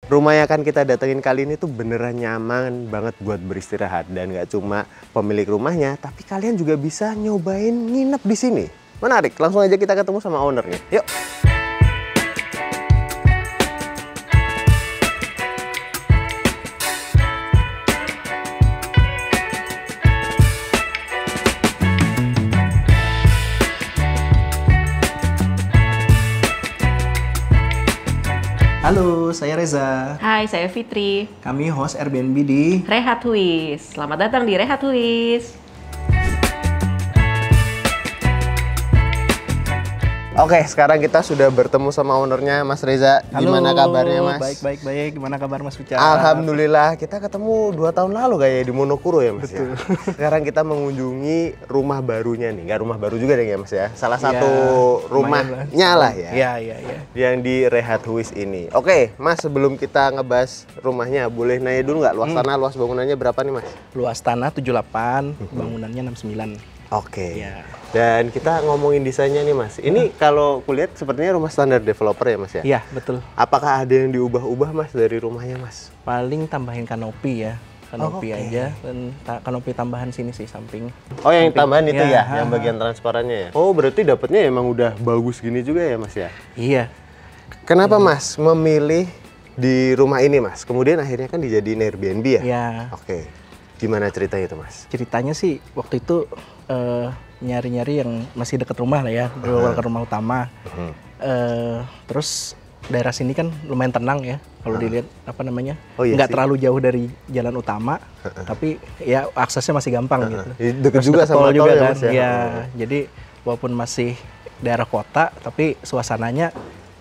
Rumah yang akan kita datengin kali ini tuh beneran nyaman banget buat beristirahat. Dan nggak cuma pemilik rumahnya, tapi kalian juga bisa nyobain nginep di sini. Menarik, langsung aja kita ketemu sama ownernya. Yuk! Halo, saya Reza. Hai, saya Fitri. Kami host Airbnb di Rehat Wis. Selamat datang di Rehat Wis. Oke, sekarang kita sudah bertemu sama ownernya, Mas Reza. Halo, gimana kabarnya, Mas? Baik. Gimana kabar Mas Uca? Alhamdulillah, kita ketemu 2 tahun lalu kayaknya di Monokuro ya, Mas. Betul. Ya? Sekarang kita mengunjungi rumah barunya nih. Nggak rumah baru juga deh ya, Mas ya. Salah satu rumahnya lah ya. Iya. Yang di Rehat Wis ini. Oke, Mas, sebelum kita ngebahas rumahnya, boleh nanya dulu nggak luas tanah, luas bangunannya berapa nih, Mas? Luas tanah 78, bangunannya 69. Oke. Ya. Dan kita ngomongin desainnya nih, Mas. Ini kalau kulihat sepertinya rumah standar developer ya, Mas ya? Iya, betul. Apakah ada yang diubah-ubah, Mas, dari rumahnya, Mas? Paling tambahin kanopi ya. Kanopi aja dan kanopi tambahan sini sih samping. Oh, yang tambahan itu Ya, ya, yang bagian transparannya ya? Oh, berarti dapatnya emang udah bagus gini juga ya, Mas ya? Iya. Kenapa, Mas, memilih di rumah ini, Mas? Kemudian akhirnya kan dijadiin Airbnb ya? Iya. Oke. Gimana ceritanya itu, Mas? Ceritanya sih waktu itu nyari-nyari yang masih dekat rumah lah ya, ke rumah utama. Terus daerah sini kan lumayan tenang ya, kalau dilihat apa namanya, Oh, iya nggak sih. terlalu jauh dari jalan utama, tapi ya aksesnya masih gampang gitu. Deket juga Terus sama deket tol ya, kan, Mas ya? ya. Jadi walaupun masih daerah kota, tapi suasananya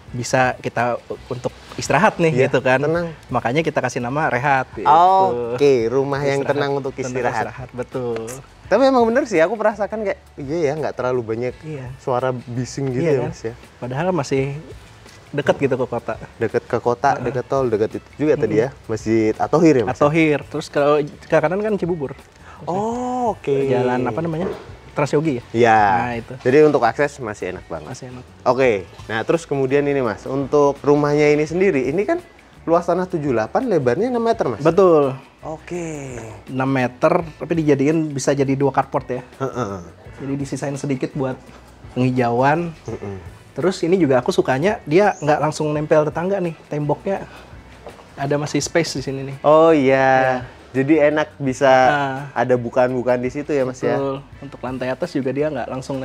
bisa kita untuk istirahat nih Iya, gitu kan. tenang. Makanya kita kasih nama Rehat. Gitu. Oke, rumah yang tenang untuk istirahat. Betul. Tapi emang bener sih, aku merasakan kayak, iya ya, nggak terlalu banyak Iya. suara bising gitu Iya ya, kan? Mas ya? Padahal masih dekat gitu ke kota. Deket ke kota, deket tol, deket itu juga tadi ya, Masjid At-Thohir ya, Mas? At-Thohir. Terus kalau ke kanan kan Cibubur. Oh, oke. Jalan apa namanya? Transyogi ya? Ya, Nah, itu. jadi untuk akses masih enak banget. Masih enak. Oke, nah terus kemudian ini, Mas, untuk rumahnya ini sendiri, ini kan luas tanah 78, lebarnya 6 meter, Mas? Betul. Oke. 6 meter, tapi dijadiin bisa jadi 2 carport ya. Heeh. Jadi disisain sedikit buat penghijauan. Terus ini juga aku sukanya dia nggak langsung nempel tetangga nih, temboknya ada masih space di sini nih. Oh iya, jadi enak bisa Nah. ada bukaan-bukaan di situ ya, Mas ya? Betul. Untuk lantai atas juga dia nggak langsung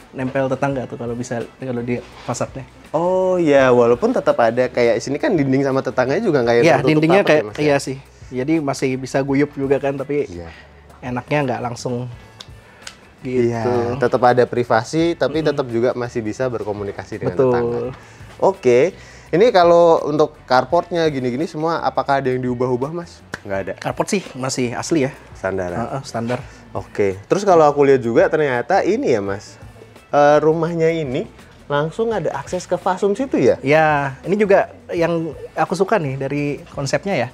nempel tetangga tuh kalau bisa kalau di fasadnya. Oh iya, walaupun tetap ada kayak sini kan dinding sama tetangganya juga nggak yang Iya, tertutup dindingnya rapat kayak ya, Mas ya? iya sih. Jadi masih bisa guyup juga kan, tapi Iya. enaknya nggak langsung gitu. Iya, tetap ada privasi, tapi tetap juga masih bisa berkomunikasi dengan Betul. tetangga. Oke, ini kalau untuk carportnya gini-gini semua, apakah ada yang diubah-ubah, Mas? Nggak ada, Carport sih masih asli ya, standar. standar. Oke, terus kalau aku lihat juga ternyata ini ya, Mas, rumahnya ini langsung ada akses ke Fasum situ ya? Ya, ini juga yang aku suka nih dari konsepnya ya.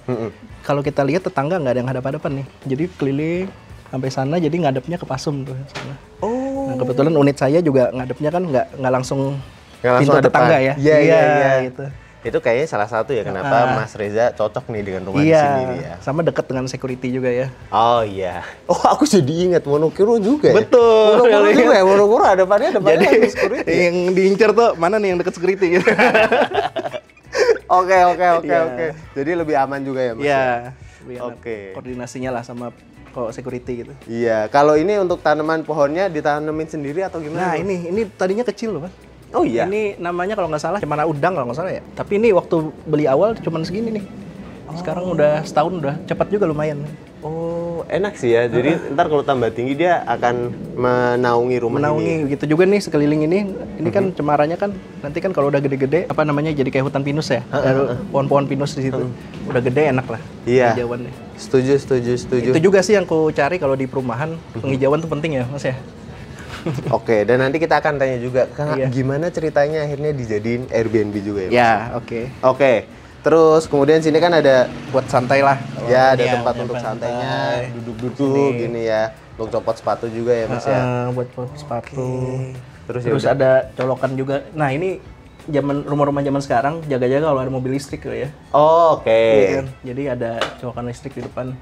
Kalau kita lihat tetangga nggak ada yang hadap-hadapan nih, jadi keliling sampai sana, jadi ngadepnya ke Pasum tuh sana. Oh, Nah, kebetulan unit saya juga ngadepnya kan nggak langsung nggak langsung pintu ada tetangga depan. ya. Iya. gitu. Itu kayaknya salah satu ya kenapa Mas Reza cocok nih dengan rumah di Iya, sini nih ya. sama dekat dengan security juga ya. Oh iya. Oh, aku jadi ingat Monokuro juga ya. Betul. Monokuro juga ya. Monokuro depannya Jadi ada security. yang diincar tuh mana nih yang dekat security gitu. Oke. Iya. Jadi lebih aman juga ya, Mas? Iya. lebih enak. Oke. Koordinasinya lah sama security gitu. Iya. Kalau ini untuk tanaman pohonnya ditanemin sendiri atau gimana? Nah, ini tadinya kecil loh, Mas. Oh iya. Ini namanya kalau nggak salah cemara udang kalau nggak salah ya. Tapi ini waktu beli awal cuma segini nih. Sekarang udah setahun udah cepat juga lumayan. Oh, enak sih ya. Jadi ntar kalau tambah tinggi dia akan menaungi rumah ini. Menaungi gitu juga nih sekeliling ini. Ini kan cemaranya kan nanti kan kalau udah gede-gede apa namanya jadi kayak hutan pinus ya. Ada pohon-pohon pinus di situ. Udah gede enak lah. Iya. Penghijauannya. Setuju. Itu juga sih yang ku cari kalau di perumahan. Penghijauan tuh penting ya, Mas ya. Oke, dan nanti kita akan tanya juga, Iya. gimana ceritanya akhirnya dijadiin Airbnb juga ya? Mas? Ya, oke. Oke, terus kemudian sini kan ada, Buat santai lah. ya ada Iya, tempat punya untuk santai. santainya, duduk-duduk gini ya, untuk copot sepatu juga ya Mas ya? Buat sepatu. Terus ya Terus udah. ada colokan juga. Nah, ini rumah-rumah zaman sekarang jaga-jaga kalau ada mobil listrik tuh ya. Oh, oke. Iya kan? Jadi ada colokan listrik di depan.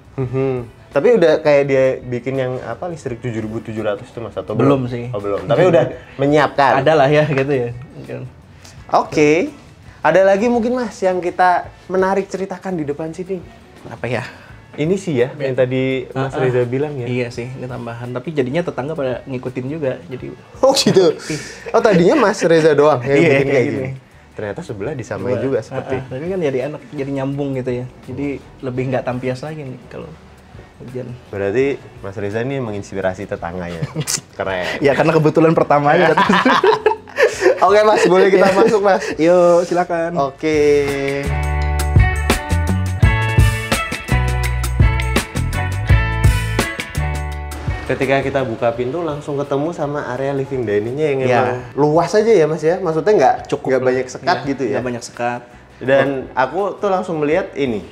Tapi udah kayak dia bikin yang apa listrik 7.700 itu Mas atau Belum sih. Oh, belum. Tapi udah menyiapkan. Ada lah ya gitu ya. Oke. Ada lagi mungkin Mas yang kita menarik ceritakan di depan sini. Apa ya? Ini sih ya yang tadi Mas Reza bilang ya. Iya sih, ini tambahan. Tapi jadinya tetangga pada ngikutin juga. Jadi Oh gitu. Oh tadinya Mas Reza doang yang Iya, bikin kayak kayak gini. Ternyata sebelah disamain juga seperti. tapi kan jadi enak, jadi nyambung gitu ya. Jadi lebih nggak tampias lagi nih kalau hujan. Berarti Mas Reza ini menginspirasi tetangganya. Keren. Ya karena kebetulan pertamanya. Oke Mas, boleh kita masuk Mas? Yuk silakan. Oke. Ketika kita buka pintu langsung ketemu sama area living diningnya yang emang luas aja ya Mas ya. Maksudnya nggak banyak sekat gitu ya. Nggak banyak sekat. Dan aku tuh langsung melihat ini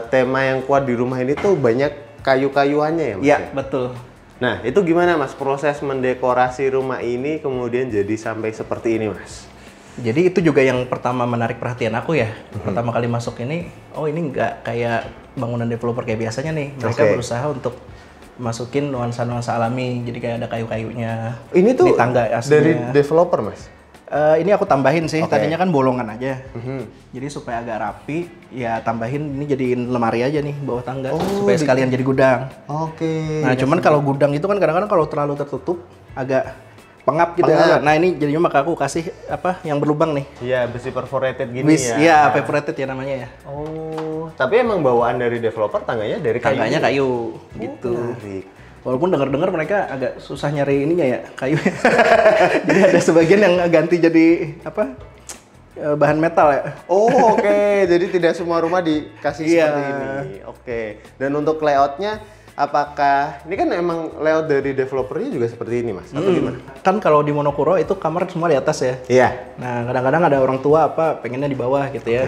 tema yang kuat di rumah ini tuh banyak kayu-kayuannya ya Mas. Iya betul. Nah itu gimana Mas proses mendekorasi rumah ini kemudian jadi sampai seperti ini Mas? Jadi itu juga yang pertama menarik perhatian aku ya. Pertama kali masuk ini, oh ini nggak kayak bangunan developer kayak biasanya nih. Mereka berusaha untuk masukin nuansa-nuansa alami, jadi kayak ada kayu-kayunya. Ini tuh di tangga aslinya. dari developer Mas? Ini aku tambahin sih, tadinya kan bolongan aja. Jadi supaya agak rapi, ya tambahin ini jadiin lemari aja nih bawah tangga, supaya sekalian jadi gudang. Oke. Nah cuman kalau gudang itu kan kadang-kadang kalau terlalu tertutup, agak pengap gitu ya. Nah ini jadinya maka aku kasih apa yang berlubang nih. Iya, besi perforated gini ya. Iya, perforated ya namanya ya. Oh, tapi emang bawaan dari developer tangganya dari kayu. Tangganya kayu gitu. Menarik. Walaupun dengar-dengar mereka agak susah nyari ininya ya, kayu. Jadi ada sebagian yang ganti jadi apa? Bahan metal ya. Oh, oke. Jadi tidak semua rumah dikasih seperti ini. Oke. Dan untuk layoutnya apakah ini kan emang layout dari developernya juga seperti ini Mas? Atau gimana? Kan kalau di Monokuro itu kamar semua di atas ya. Iya. Nah kadang-kadang ada orang tua apa pengennya di bawah gitu ya.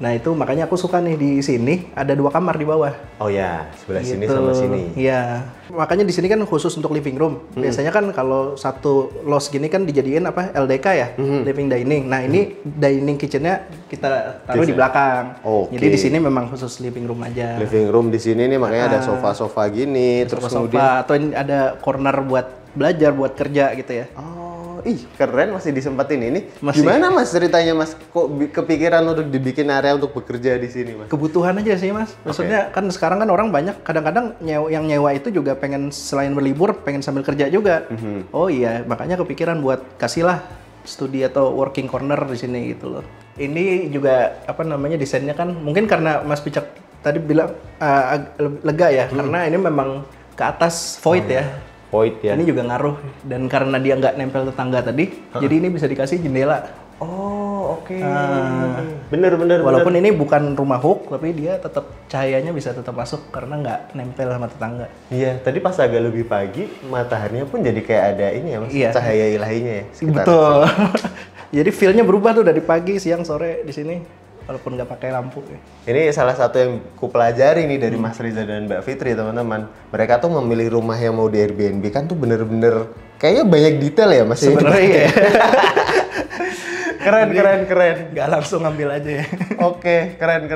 Nah itu makanya aku suka nih di sini ada 2 kamar di bawah. Oh ya, sebelah sini Gitu. sama sini. Iya. Makanya di sini kan khusus untuk living room. Biasanya kan kalau satu los gini kan dijadiin apa LDK ya, living dining. Nah ini dining kitchennya kita taruh di belakang. Oke. Jadi di sini memang khusus living room aja. Living room di sini nih makanya ada sofa-sofa gini, terus kemudian Atau ini ada corner buat belajar, buat kerja gitu ya. ih keren masih disempatin ini. Masih. Gimana Mas ceritanya Mas? Kok kepikiran untuk dibikin area untuk bekerja di sini Mas? Kebutuhan aja sih Mas. Maksudnya kan sekarang kan orang banyak kadang-kadang yang nyewa itu juga pengen selain berlibur pengen sambil kerja juga. Oh iya, makanya kepikiran buat kasihlah studi atau working corner di sini gitu loh. Ini juga apa namanya desainnya kan mungkin karena Mas Picak tadi bilang lega ya karena ini memang ke atas void ya. Void ya. Ini juga ngaruh dan karena dia nggak nempel tetangga tadi, jadi ini bisa dikasih jendela. Oh oke. Bener. Walaupun ini bukan rumah hook, tapi dia tetap cahayanya bisa tetap masuk karena nggak nempel sama tetangga. Iya, tadi pas agak lebih pagi, mataharinya pun jadi kayak ada ini ya Mas, Iya. cahaya ilahinya ya. Sekitar. Betul. Jadi feel-nya berubah tuh dari pagi, siang, sore di sini. Walaupun nggak pakai lampu. Ini salah satu yang kupelajari nih dari Mas Riza dan Mbak Fitri teman-teman. Mereka tuh memilih rumah yang mau di Airbnb kan tuh bener-bener kayaknya banyak detail ya Mas. Sebenarnya iya. Keren. Nggak langsung ambil aja ya. Oke, keren.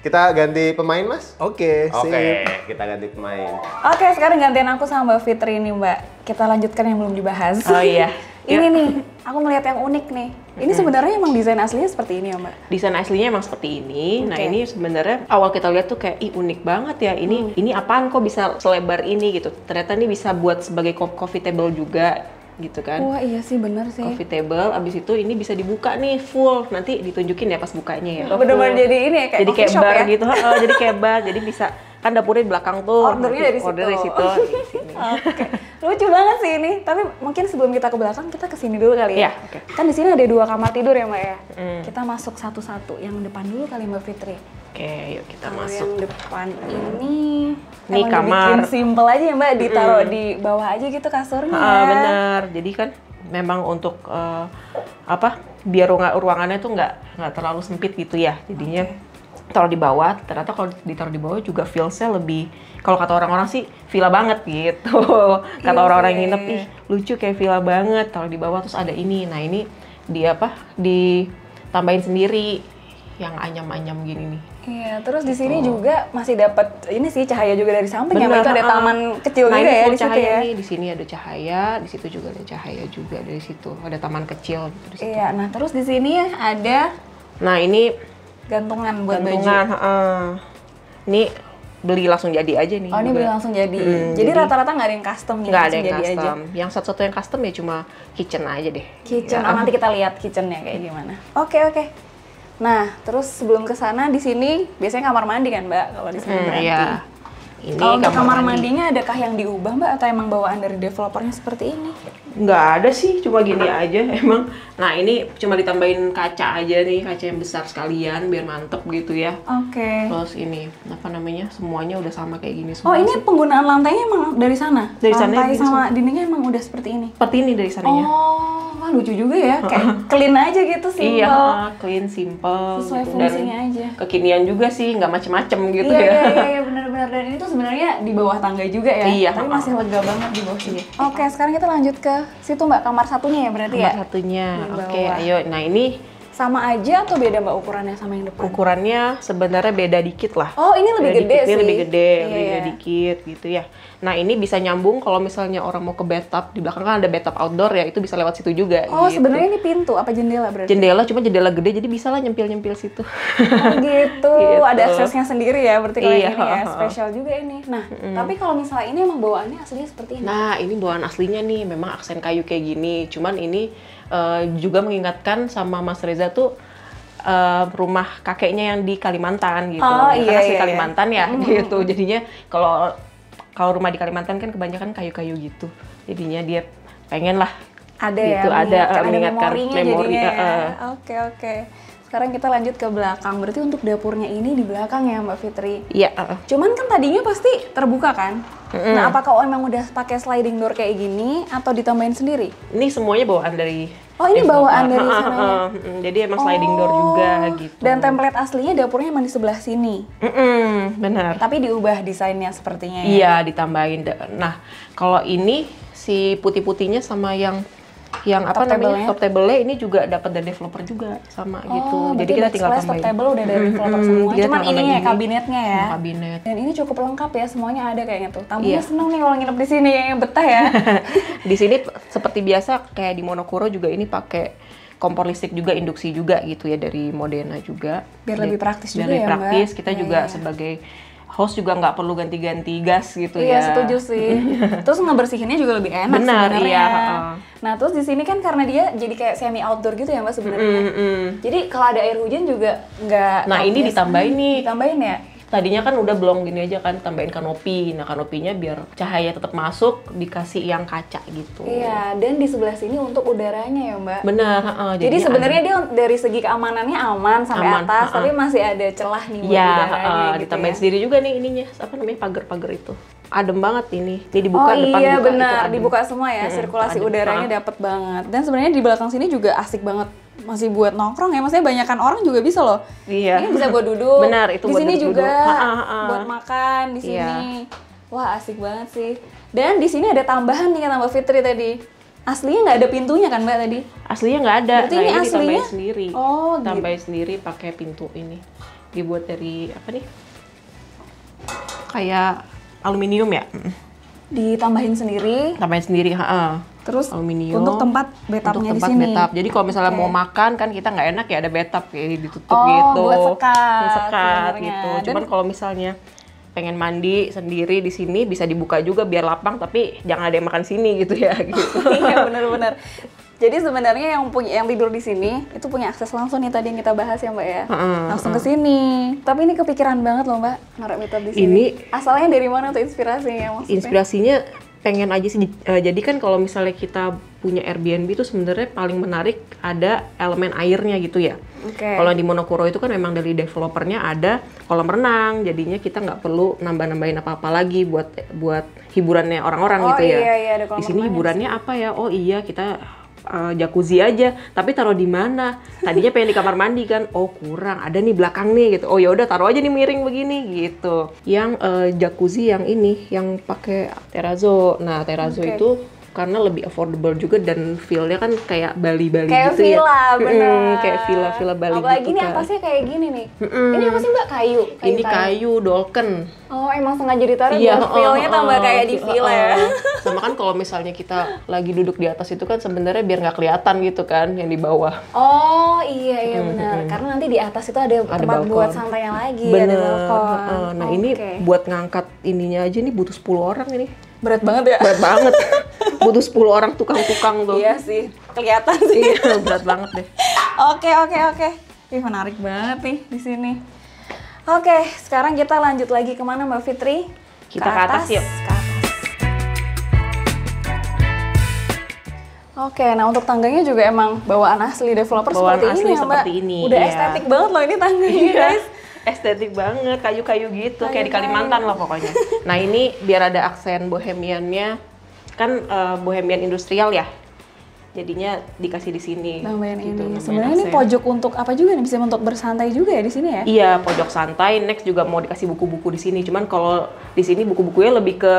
Kita ganti pemain Mas? Oke, sip. Kita ganti pemain. Oke, sekarang gantian aku sama Mbak Fitri nih Mbak. Kita lanjutkan yang belum dibahas. Oh iya. Ini nih, aku melihat yang unik nih. Ini sebenarnya emang desain aslinya seperti ini ya Mbak? Desain aslinya emang seperti ini. Nah ini sebenarnya awal kita lihat tuh kayak ih unik banget ya. Ini apaan kok bisa selebar ini gitu. Ternyata ini bisa buat sebagai coffee table juga gitu kan. Wah iya sih bener sih. Coffee table, abis itu ini bisa dibuka nih full. Nanti ditunjukin ya pas bukanya ya. Bener-bener jadi ini ya, kayak jadi kayak coffee shop bar ya? gitu. Jadi kayak bar. Jadi bisa kan dapurnya di belakang tuh. Ordernya dari situ. Order dari situ. Di sini. Oke, lucu banget sih ini. Tapi mungkin sebelum kita ke belakang, kita ke sini dulu kali ya. Iya, oke. Kan di sini ada 2 kamar tidur ya Mbak ya. Kita masuk satu-satu. Yang depan dulu kali Mbak Fitri. Oke, yuk kita Kalau masuk. yang depan ini Ini emang kamar. dibikin simple aja ya Mbak, ditaruh di bawah aja gitu kasurnya. Bener. Jadi kan memang untuk biar ruangannya tuh nggak terlalu sempit gitu ya. Jadinya taruh di bawah. Ternyata kalau ditaruh di bawah juga feels-nya lebih, kalau kata orang-orang sih villa banget gitu. Kata Iya orang-orang sih. yang nginep, ih lucu kayak villa banget. Taruh di bawah terus ada ini. Nah ini ditambahin sendiri yang anyam-anyam gini nih. Iya, terus di sini juga masih dapat ini sih cahaya juga dari samping ya, Mbak. Itu ada taman kecil nah, juga ini ya full di situ cahaya ya. nih, di sini ada cahaya, di situ juga ada cahaya juga dari situ. Ada taman kecil gitu di situ. Iya, nah terus di sini ada Nah, ini gantungan buat gantungan, baju. ini beli langsung jadi aja nih. Oh, ini juga. beli langsung jadi. Jadi jadi rata-rata nggak ada yang custom nih, nggak ada langsung yang jadi custom. aja. Yang satu-satu yang custom ya cuma kitchen aja deh. Kitchen, Ya. oh, nanti kita lihat kitchennya kayak gimana. Oke. Nah, terus sebelum ke sana di sini biasanya kamar mandi kan, Mbak? Kalau di sini berarti. Iya. Ini Kalau untuk kamar mandinya adakah yang diubah, Mbak, atau emang bawaan dari developernya seperti ini? Nggak ada sih, cuma gini aja emang. Nah, ini cuma ditambahin kaca aja nih, kaca yang besar sekalian biar mantep gitu ya. Oke. Terus ini, apa namanya, semuanya udah sama kayak gini Oh, semua. ini penggunaan lantainya emang dari sana? Dari sana, Lantai dari sama dindingnya emang udah seperti ini? Seperti ini dari sananya. Oh, wah lucu juga ya. Kayak clean aja gitu, simple. Iya, clean, simple. Sesuai gitu. fungsinya aja. Kekinian juga sih, nggak macem-macem gitu Iya, ya. iya, benar-benar. Dan ini tuh sebenarnya di bawah tangga juga ya. Iya. Tapi masih lega banget di bawah sini. Oke, sekarang kita lanjut ke situ, Mbak. Kamar satunya ya berarti ya? Kamar satunya, Di oke, bawah. ayo. Nah, ini Sama aja atau beda, Mbak, ukurannya sama yang depan? ukurannya sebenarnya beda dikit lah. Oh, ini lebih Beda gede dikit, sih. Ini lebih gede, Iya, lebih gede iya. dikit gitu ya. Nah, ini bisa nyambung kalau misalnya orang mau ke bathtub, di belakang kan ada bathtub outdoor ya, itu bisa lewat situ juga. Oh, gitu. sebenarnya ini pintu apa jendela berarti? Jendela, cuma jendela gede, jadi bisa lah nyempil-nyempil situ. Oh gitu. Gitu. Ada aksesnya sendiri ya, berarti kalau Iya, yang ini ya, ha-ha. spesial juga ini. Nah, tapi kalau misalnya ini emang bawaannya aslinya seperti ini. Nah, ini bawaan aslinya nih, memang aksen kayu kayak gini. Cuman ini juga mengingatkan sama Mas Reza tuh rumah kakeknya yang di Kalimantan gitu. Oh, Karena iya, asli iya, Kalimantan ya gitu. Jadinya kalau rumah di Kalimantan kan kebanyakan kayu-kayu gitu. Jadinya dia pengen lah Ada gitu, ya, ada mengingatkan memorinya memori jadinya ya. heeh. Oke. Sekarang kita lanjut ke belakang. Berarti untuk dapurnya ini di belakang ya, Mbak Fitri. Iya, Cuman kan tadinya pasti terbuka kan? Nah, apakah emang udah pakai sliding door kayak gini atau ditambahin sendiri? ini semuanya bawaan dari Oh, ini bawaan dari Heeh, sananya. Jadi emang sliding door juga gitu. Dan template aslinya dapurnya emang di sebelah sini. Benar. Tapi diubah desainnya sepertinya ya. Iya, ditambahin. Nah, kalau ini si putih-putihnya sama yang apa Top namanya table-nya? top table-nya ini juga dapat dari developer juga sama gitu. Oh, Jadi kita tinggal top tambahin. table udah dari developer semua. Kita Cuman tinggal ini ya tambahin kabinetnya ya. Kabinet. Dan ini cukup lengkap ya, semuanya ada kayaknya tuh. Tamunya Iya. seneng nih kalau nginep di sini yang betah ya. Di sini seperti biasa kayak di Monokuro juga ini pakai kompor listrik juga, induksi juga gitu ya dari Modena juga. Biar lebih praktis Biar juga lebih ya, praktis. Mbak. Kita Iya, juga iya. sebagai host juga nggak perlu ganti-ganti gas gitu Iya, ya. setuju sih. Terus ngebersihinnya juga lebih enak Benar, sebenarnya. iya, heeh. Nah, terus di sini kan karena dia jadi kayak semi outdoor gitu ya, Mbak sebenarnya. Jadi kalau ada air hujan juga nggak. Nah, ini obvious. ditambahin nih. Ditambahin ya. Tadinya kan udah belum gini aja kan, tambahin kanopi. Nah, kanopinya biar cahaya tetap masuk, dikasih yang kaca gitu. Iya, dan di sebelah sini untuk udaranya ya, Mbak. Benar, Jadi jadinya sebenarnya dia dari segi keamanannya aman sampai Aman, atas, ha-ha. tapi masih ada celah nih buat ya, udaranya gitu ditambahin ya. sendiri juga nih ininya, apa namanya, pagar-pagar itu. Adem banget ini. Dia dibuka Oh depan iya buka, itu benar, adem. dibuka semua ya, sirkulasi adem. udaranya dapet banget. Dan sebenarnya di belakang sini juga asik banget, masih buat nongkrong ya, maksudnya banyakan orang juga bisa loh. Iya. Ini bisa buat duduk. Benar, itu di buat sini duduk-duduk. juga Ha-ha. buat makan di sini. Iya. Wah asik banget sih. Dan di sini ada tambahan nih kata Mbak Fitri tadi. Aslinya nggak ada pintunya kan Mbak tadi? Aslinya nggak ada. Berarti ini ditambahin aslinya? sendiri. Oh, gitu. Tambahin sendiri pakai pintu ini. Dibuat dari apa nih? Kayak aluminium ya. Ditambahin sendiri. Tambahin sendiri, Terus aluminium untuk tempat untuk bathtubnya di tempat sini. bathtub. Jadi kalau misalnya Oke. mau makan kan kita nggak enak ya ada bathtub kayak ditutup Oh, gitu. buat sekat Sekat sebenarnya. gitu. Dan- Cuman kalau misalnya pengen mandi sendiri di sini bisa dibuka juga biar lapang, tapi jangan ada yang makan sini gitu ya gitu. Iya benar-benar. Jadi sebenarnya yang tidur di sini itu punya akses langsung nih tadi yang kita bahas ya Mbak ya. Langsung ke sini. Tapi ini kepikiran banget loh Mbak naruh bathtub di sini. Ini- asalnya dari mana tuh inspirasinya maksudnya? Inspirasinya pengen aja sih. Jadi kan kalau misalnya kita punya Airbnb itu sebenarnya paling menarik ada elemen airnya gitu ya. Oke. Kalau di Monokuro itu kan memang dari developernya ada kolam renang, jadinya kita nggak perlu nambah-nambahin apa-apa lagi buat hiburannya orang-orang Oh, gitu ya. iya, ada kolam Di sini renangnya hiburannya apa ya? Oh iya kita jacuzzi aja, tapi taruh di mana? Tadinya pengen di kamar mandi kan, oh kurang, ada nih belakang nih gitu. Oh ya udah taruh aja nih miring begini gitu. Yang jacuzzi yang ini, yang pakai terrazzo. Nah terrazzo Oke. itu karena lebih affordable juga dan feel-nya kan kayak Bali-Bali Kayak gitu villa, ya. bener. Kayak villa-villa Bali Apalagi gitu nih kan. atasnya kayak gini nih. Ini apa sih Mbak? Kayu? Ini kayu dolken. Oh, emang sengaja ditaruh Iya, biar feel-nya tambah kayak di villa ya. Sama kan kalau misalnya kita lagi duduk di atas itu kan sebenarnya biar nggak kelihatan gitu kan yang di bawah. Oh iya benar. Karena nanti di atas itu ada tempat balkon. buat santainya lagi, ada Bener. balkon. Nah ini Oke. buat ngangkat ininya aja nih butuh 10 orang ini. Berat banget ya? Berat banget. Butuh 10 orang tukang-tukang tuh. Iya sih, kelihatan sih. Iya, berat banget deh. Oke. Ih, menarik banget nih di sini. Oke, sekarang kita lanjut lagi kemana Mbak Fitri? Kita ke atas yuk. Ke atas. Oke, nah untuk tangganya juga emang bawaan asli developer Bawaan seperti asli ini ya Mbak? seperti ini, Udah iya. estetik banget loh ini tangganya guys. Estetik banget, kayu-kayu gitu, kayak di Kayu-kayu. Kalimantan lah pokoknya. Nah ini biar ada aksen bohemiannya, kan bohemian industrial ya, jadinya dikasih di sini. Nambahin gitu, ini. nambahin Sebenarnya ini aksen. pojok untuk apa juga nih? Bisa untuk bersantai juga ya di sini ya? Iya, pojok santai. Next juga mau dikasih buku-buku di sini. Cuman kalau di sini buku-bukunya lebih ke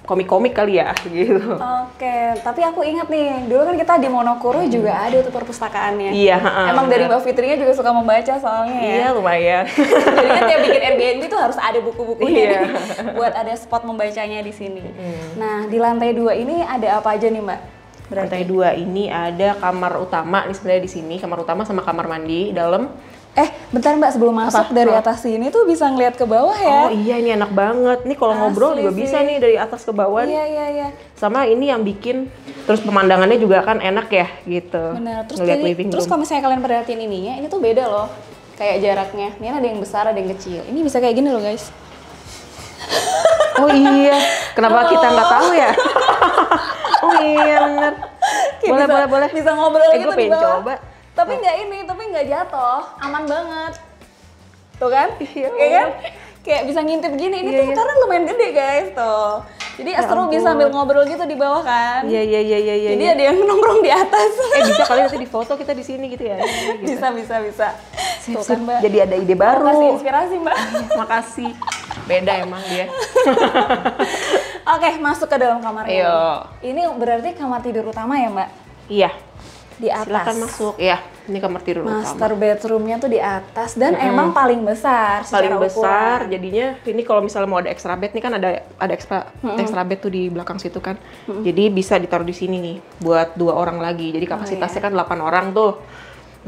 komik-komik kali ya, gitu. Oke, tapi aku ingat nih, dulu kan kita di Monokuro juga ada tuh perpustakaannya. Iya, Emang dari benar. Mbak Fitrinya juga suka membaca soalnya ya? Iya, lumayan. Jadi kan tiap bikin Airbnb tuh harus ada buku-bukunya Iya. nih, buat ada spot membacanya di sini. Nah, di lantai 2 ini ada apa aja nih Mbak? Lantai 2 ini ada kamar utama nih sebenarnya di sini, kamar utama sama kamar mandi dalam. Bentar Mbak, sebelum masuk dari atas sini tuh bisa ngeliat ke bawah ya? Oh iya, ini enak banget. Nih kalau ngobrol Asli juga sih. bisa nih dari atas ke bawah. Iya. Sama ini yang bikin terus pemandangannya juga kan enak ya gitu. Benar. Terus Ngeliat living terus room. kalau misalnya kalian perhatiin ininya, ini tuh beda loh. Kayak jaraknya. Ini ada yang besar, ada yang kecil. Ini bisa kayak gini loh guys. Oh iya, kenapa kita nggak tahu ya? Oh iya bener. Kayak Boleh. Bisa ngobrol gitu Gue di pengen bawah. coba. Tapi nggak jatuh. Aman banget. Tuh kan? Iya. kan? Kayak bisa ngintip gini. Ini tuh karena lumayan gede guys tuh. Jadi seru bisa sambil ngobrol gitu di bawah kan. Iya. Jadi ada yang nongkrong di atas. Bisa kali nanti di foto kita di sini gitu ya. Gitu. Bisa. Tuh kan Mbak. Jadi ada ide baru. Kasih inspirasi Mbak. Makasih. Beda emang dia. Oke, masuk ke dalam kamarnya. Ayo. Ini berarti kamar tidur utama ya Mbak? Iya. Di atas. Silakan masuk. Iya, ini kamar tidur Master utama. bedroomnya tuh di atas dan emang paling besar Paling secara besar, ukuran. jadinya ini kalau misalnya mau ada extra bed nih kan ada extra bed tuh di belakang situ kan. Jadi bisa ditaruh di sini nih buat 2 orang lagi. Jadi kapasitasnya kan 8 orang tuh.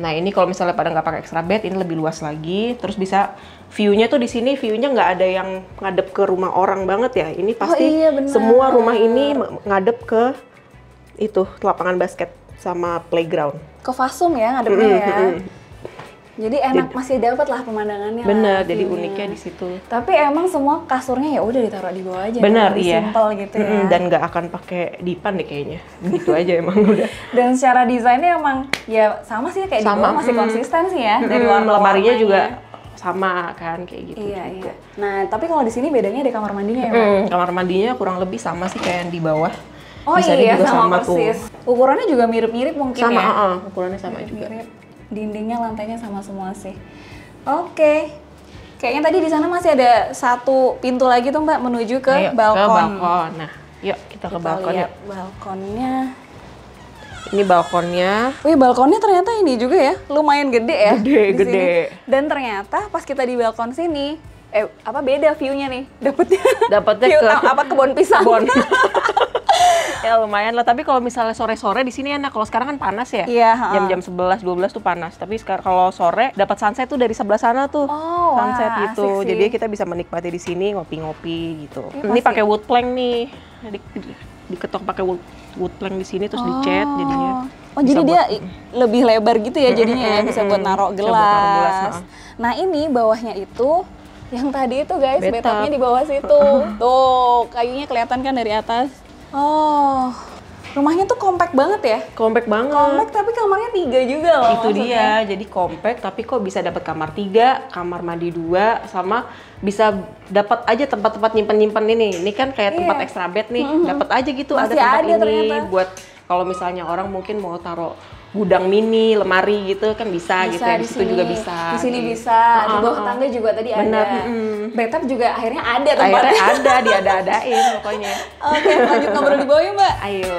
Nah ini kalau misalnya pada nggak pakai extra bed ini lebih luas lagi. Terus bisa view-nya tuh di sini view-nya nggak ada yang ngadep ke rumah orang banget ya. Ini pasti iya, benar. semua rumah ini ngadep ke itu lapangan basket sama playground. Ke Fasum ya ngadepnya ya. Jadi enak masih dapat lah pemandangannya. Bener, lah, jadi view-nya. uniknya di situ. Tapi emang semua kasurnya ya udah ditaruh di bawah aja. Bener, lebih iya. Simple gitu ya. Dan nggak akan pakai dipan deh kayaknya. Gitu aja emang udah. Dan secara desainnya emang ya sama sih kayak di Sama, bawah masih konsisten sih ya dari warna lemarinya juga sama kan kayak gitu. Iya. Nah, tapi kalau di sini bedanya di kamar mandinya ya, Mbak? Kamar mandinya kurang lebih sama sih kayak yang di bawah. Oh Bisa iya, juga sama tuh. persis. Ukurannya juga mirip-mirip mungkin Sama, ya? ukurannya sama juga. Mirip. Dindingnya, lantainya sama semua sih. Oke. Kayaknya tadi di sana masih ada satu pintu lagi tuh Mbak menuju ke Ayo, balkon. ke balkon. Nah, yuk kita ke balkon lihat yuk. balkonnya. Ini balkonnya. Wih, balkonnya ternyata ini juga ya, lumayan gede ya. Gede, di gede. sini. Dan ternyata pas kita di balkon sini, beda view-nya nih. Dapatnya view, ke kebun pisang. Kebun. Ya lumayan lah, tapi kalau misalnya sore-sore di sini enak. Kalau sekarang kan panas ya. Iya, Jam-jam 11, 12 tuh panas. Tapi sekarang kalau sore dapat sunset tuh dari sebelah sana tuh. Oh, wah, sunset gitu. asik sih. Jadi kita bisa menikmati di sini ngopi-ngopi gitu. Iya, Ini pasti. pakai wood plank nih. Diketok pakai wood plank di sini terus dicat jadinya. Oh, jadi dia lebih lebar gitu ya jadinya ya, bisa buat naruh Bisa buat naruh gelas, gelas. Nah, ini bawahnya itu yang tadi itu guys, Bathtub. bathtubnya di bawah situ. Tuh, kayunya kelihatan kan dari atas. Oh, rumahnya tuh compact banget ya? Compact banget. Compact tapi kamarnya 3 juga loh. Itu maksudnya. dia, jadi compact tapi kok bisa dapat kamar 3, kamar mandi 2, sama bisa dapat aja tempat-tempat nyimpen-nyimpen ini. Ini kan kayak tempat extra bed nih, dapat aja gitu Masih ada tempat ada ini ternyata. buat kalau misalnya orang mungkin mau taruh gudang mini, lemari gitu kan bisa gitu ya. Di situ juga bisa. Di sini bisa, di bawah tangga juga tadi Bener, ada. Bathtub juga akhirnya ada tempatnya. Akhirnya ada, diada-adain pokoknya. Oke, lanjut ngobrol di bawah ya Mbak. Ayo.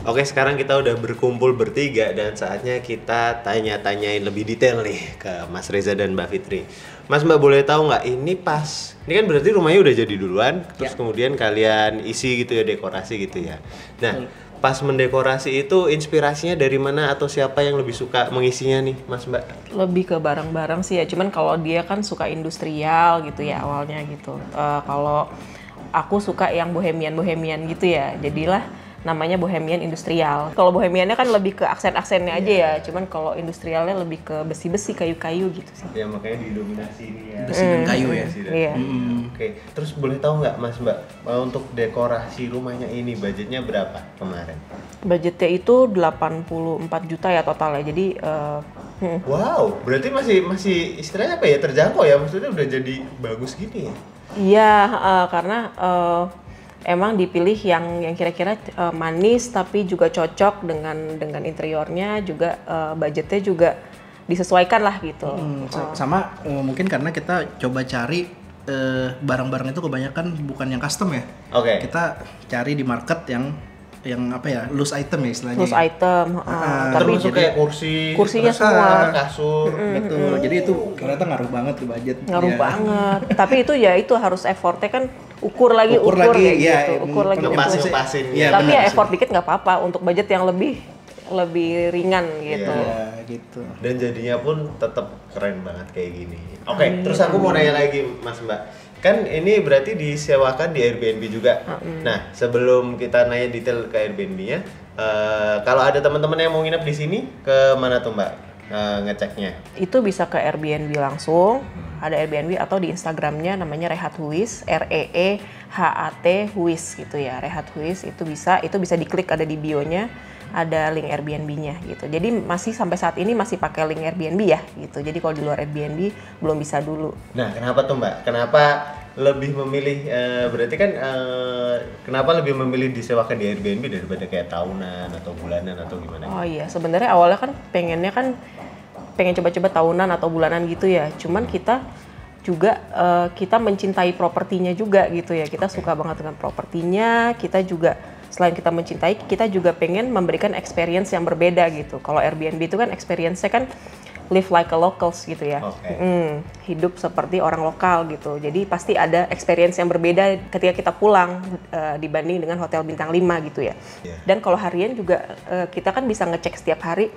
Oke, sekarang kita udah berkumpul bertiga dan saatnya kita tanya-tanyain lebih detail nih ke Mas Reza dan Mbak Fitri. Mas, Mbak, boleh tahu nggak ini kan berarti rumahnya udah jadi duluan, terus kemudian kalian isi gitu ya, dekorasi gitu ya. Nah, pas mendekorasi itu inspirasinya dari mana atau siapa yang lebih suka mengisinya nih, Mas, Mbak? Lebih ke barang-barang sih ya, cuman kalau dia kan suka industrial gitu ya awalnya gitu. Kalau aku suka yang bohemian gitu ya, jadilah namanya bohemian industrial. Kalau bohemiannya kan lebih ke aksen-aksennya aja ya, cuman kalau industrialnya lebih ke besi-besi, kayu-kayu gitu sih. Ya makanya didominasi ini ya. Besi dan kayu ya. Iya. Oke, terus boleh tahu nggak Mas, Mbak, untuk dekorasi rumahnya ini budgetnya berapa kemarin? Budgetnya itu 84 juta ya total ya, jadi Wow, berarti masih istilahnya apa ya, terjangkau ya, maksudnya udah jadi bagus gini ya? iya, karena emang dipilih yang kira-kira manis tapi juga cocok dengan interiornya, juga budgetnya juga disesuaikan lah gitu. Sama mungkin karena kita coba cari barang-barang itu kebanyakan bukan yang custom ya. Oke. Kita cari di market yang apa ya, loose item ya istilahnya. Loose item, tapi termasuk kayak kursinya terus semua. kasur. Betul. Jadi itu ternyata ngaruh banget ke budget. Ngaruh Ya. banget. Tapi itu harus effortnya kan ukur lagi ya, gitu. Ukur lagi. Ngepasin. Iya, Tapi benar ya sih. effort dikit nggak apa-apa untuk budget yang lebih ringan gitu. Ya, gitu. Dan jadinya pun tetap keren banget kayak gini. Oke, terus aku mau nanya lagi, Mas, Mbak. Kan ini berarti disewakan di Airbnb juga. Nah, sebelum kita nanya detail ke Airbnb-nya, kalau ada teman-teman yang mau nginep di sini, ke mana tuh, Mbak, ngeceknya? Itu bisa ke Airbnb langsung, ada Airbnb atau di Instagramnya namanya Rehat Huis, REEHAT Huis gitu ya, Rehat Huis itu bisa diklik, ada di bio-nya, ada link Airbnb-nya gitu. Jadi masih sampai saat ini masih pakai link Airbnb ya gitu. Jadi kalau di luar Airbnb belum bisa dulu. Nah, kenapa tuh, Mbak? Kenapa lebih memilih, berarti kan kenapa lebih memilih disewakan di Airbnb daripada kayak tahunan atau bulanan atau gimana? Oh iya, sebenarnya awalnya kan pengen coba-coba tahunan atau bulanan gitu ya. Cuman kita juga kita mencintai propertinya juga gitu ya. Kita suka banget dengan propertinya. Kita juga selain kita mencintai, kita juga pengen memberikan experience yang berbeda gitu. Kalau Airbnb itu kan experience-nya kan live like a locals gitu ya. Hidup seperti orang lokal gitu. Jadi pasti ada experience yang berbeda ketika kita pulang dibanding dengan hotel bintang 5 gitu ya. Dan kalau harian juga kita kan bisa ngecek setiap hari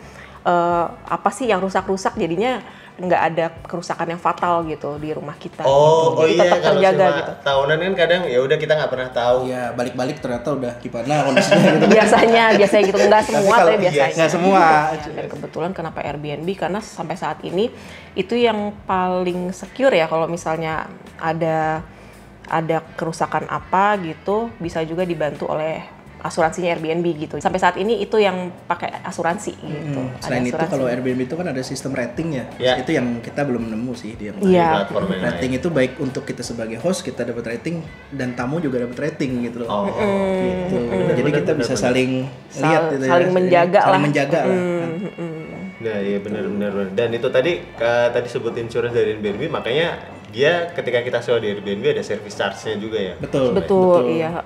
apa sih yang rusak-rusak, jadinya nggak ada kerusakan yang fatal gitu di rumah kita. Jadi Jadi iya, tetap kalau terjaga cuma gitu. tahunan kan kadang ya udah kita nggak pernah tahu. Iya, balik-balik ternyata udah gimana kondisinya gitu. Biasanya gitu, nggak semua tapi biasanya. Nggak semua. Dan kebetulan kenapa Airbnb, karena sampai saat ini itu yang paling secure ya. Kalau misalnya ada kerusakan apa gitu, bisa juga dibantu oleh asuransinya Airbnb gitu. Sampai saat ini itu yang pakai asuransi gitu. Selain itu kalau Airbnb itu kan ada sistem rating ya. Itu yang kita belum nemu sih di Iya. Platform yang rating itu baik untuk kita sebagai host, kita dapat rating, dan tamu juga dapat rating gitu loh. Gitu. Jadi kita bisa saling lihat gitu saling ya. menjaga lah. Saling menjaga lah. Nah, iya benar. Dan itu tadi sebut insurance dari Airbnb, makanya dia ketika kita sewa di Airbnb ada service charge-nya juga ya. Betul. Iya.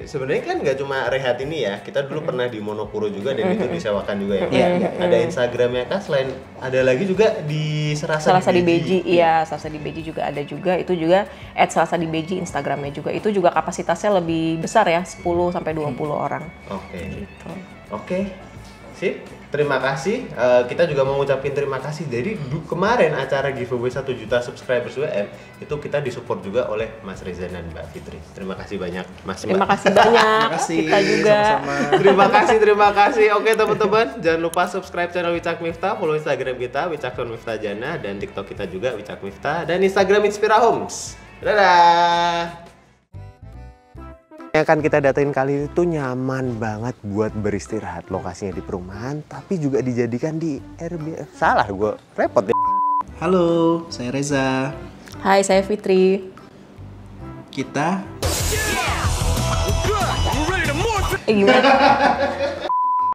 Sebenarnya kan nggak cuma Rehat ini ya, kita dulu pernah di Monokuro juga dan itu disewakan juga ya. Ada Instagramnya kan, selain ada lagi juga di Selasa di Beji, iya, Selasa di Beji juga ada juga. Itu juga @Selasa di Beji Instagramnya juga. Itu juga kapasitasnya lebih besar ya, 10 sampai 20 orang. Oke. Gitu. Oke. Sip. Terima kasih. Kita juga mau ngucapin terima kasih. Jadi kemarin acara giveaway 1 juta subscribers WM itu kita disupport juga oleh Mas Reza dan Mbak Fitri. Terima kasih banyak, Mas. Terima kasih banyak. Kita juga. Sama-sama. Terima kasih. Oke teman-teman, jangan lupa subscribe channel Wicak Miftah, follow Instagram kita Wicak_Miftah_Jana, dan TikTok kita juga Wicak Miftah, dan Instagram Inspira Homes. Dadah. Yang akan kita datain kali itu nyaman banget buat beristirahat. Lokasinya di perumahan, tapi juga dijadikan di Airbnb. Salah, gue repot deh. Halo, saya Reza. Hai, saya Kita Gimana?